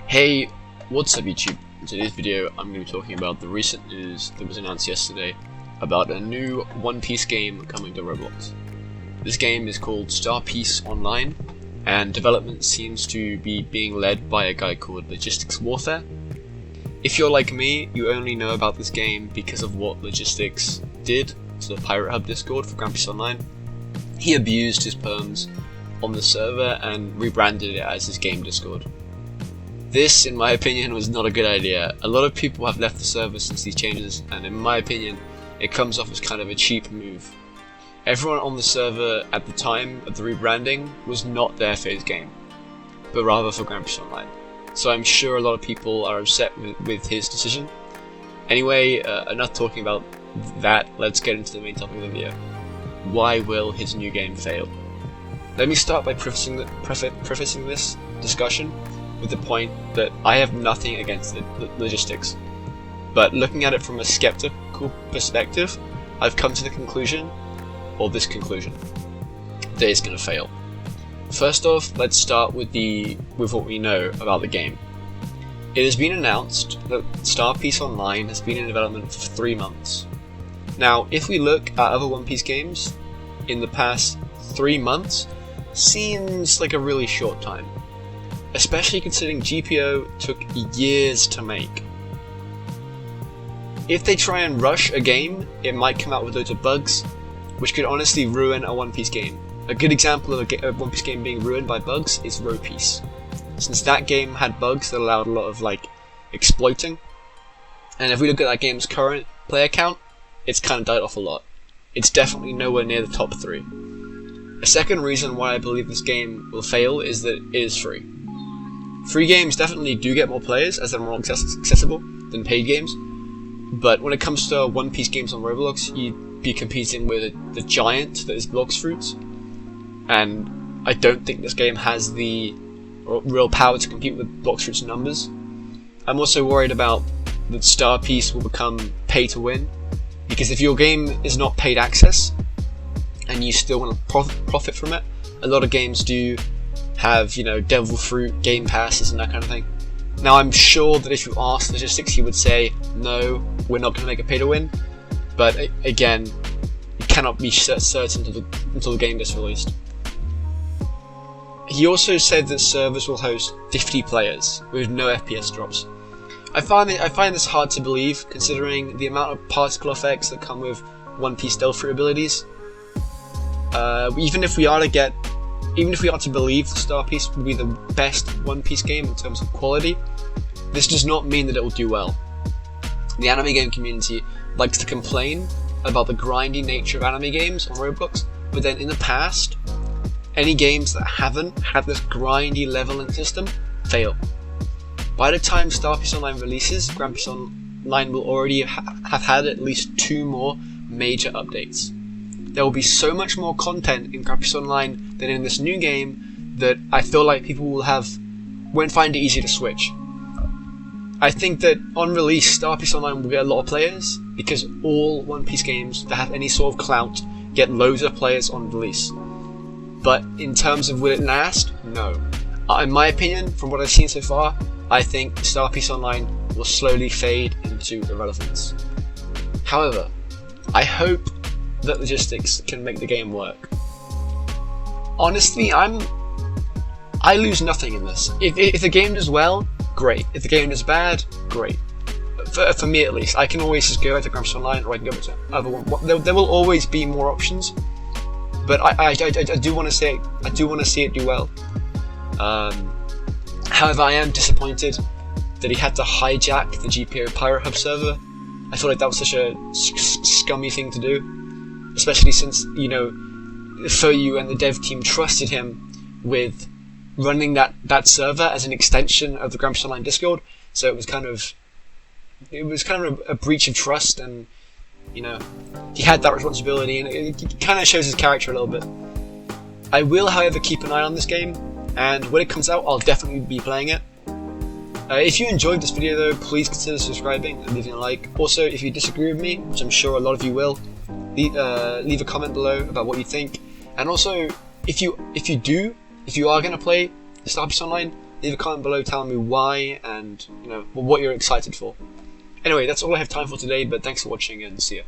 Hey, what's up YouTube? In today's video I'm going to be talking about the recent news that was announced yesterday about a new One Piece game coming to Roblox. This game is called Star Piece Online, and development seems to be being led by a guy called Logistics Warfare. If you're like me, you only know about this game because of what Logistics did to the Pirate Hub Discord for Grand Piece Online. He abused his perms on the server and rebranded it as his game Discord. This, in my opinion, was not a good idea. A lot of people have left the server since these changes, and in my opinion, it comes off as kind of a cheap move. Everyone on the server at the time of the rebranding was not there for his game, but rather for Grand Piece Online. So I'm sure a lot of people are upset with his decision. Anyway, enough talking about that, let's get into the main topic of the video. Why will his new game fail? Let me start by prefacing this discussion with the point that I have nothing against the logistics, but looking at it from a skeptical perspective, I've come to the conclusion, that it's going to fail. First off, let's start with what we know about the game. It has been announced that Star Piece Online has been in development for 3 months. Now, if we look at other One Piece games in the past 3 months, seems like a really short time, especially considering GPO took years to make. If they try and rush a game, it might come out with loads of bugs, which could honestly ruin a One Piece game. A good example of a One Piece game being ruined by bugs is ROBLOX, since that game had bugs that allowed a lot of exploiting, and if we look at that game's current player count, it's kind of died off a lot. It's definitely nowhere near the top 3. A second reason why I believe this game will fail is that it is free. Free games definitely do get more players as they're more accessible than paid games, but when it comes to One Piece games on Roblox, you'd be competing with the giant that is Blox Fruits, and I don't think this game has the real power to compete with Blox Fruits numbers. I'm also worried about that Star Piece will become pay to win, because if your game is not paid access and you still want to profit from it, a lot of games do have, Devil Fruit, Game Passes and that kind of thing. Now I'm sure that if you asked Logistics, he would say, no, we're not going to make it pay to win, but again, you cannot be certain until the game gets released. He also said that servers will host 50 players with no FPS drops. I find this hard to believe, considering the amount of particle effects that come with One Piece Stealth Fruit abilities. Even if we are to believe Star Piece will be the best One Piece game in terms of quality, this does not mean that it will do well. The anime game community likes to complain about the grindy nature of anime games on Roblox, but then in the past, any games that haven't had this grindy leveling system fail. By the time Star Piece Online releases, Grand Piece Online will already have had at least 2 more major updates. There will be so much more content in Grand Piece Online than in this new game that I feel like people won't find it easy to switch. I think that on release, Star Piece Online will get a lot of players because all One Piece games that have any sort of clout get loads of players on release. But in terms of will it last, no. In my opinion, from what I've seen so far, I think Star Piece Online will slowly fade into irrelevance. However, I hope that Logistics can make the game work. Honestly, I lose nothing in this. If the game does well, great. If the game does bad, great. For me at least, I can always just go over to Grand Piece Online, or I can go over to other one. There will always be more options, but I do want to see it do well. However, I am disappointed that he had to hijack the GPO Pirate Hub server. I feel like that was such a scummy thing to do, especially since, FOU and the dev team trusted him with running that server as an extension of the Grand Piece Online Discord. So it was kind of a breach of trust, and he had that responsibility, and it kind of shows his character a little bit. I will, however, keep an eye on this game, and when it comes out, I'll definitely be playing it. If you enjoyed this video though, please consider subscribing and leaving a like. Also, if you disagree with me, which I'm sure a lot of you will, leave a comment below about what you think. And also, if you are going to play Star Piece Online, Leave a comment below telling me why and what you're excited for. Anyway, that's all I have time for today, but thanks for watching and see ya.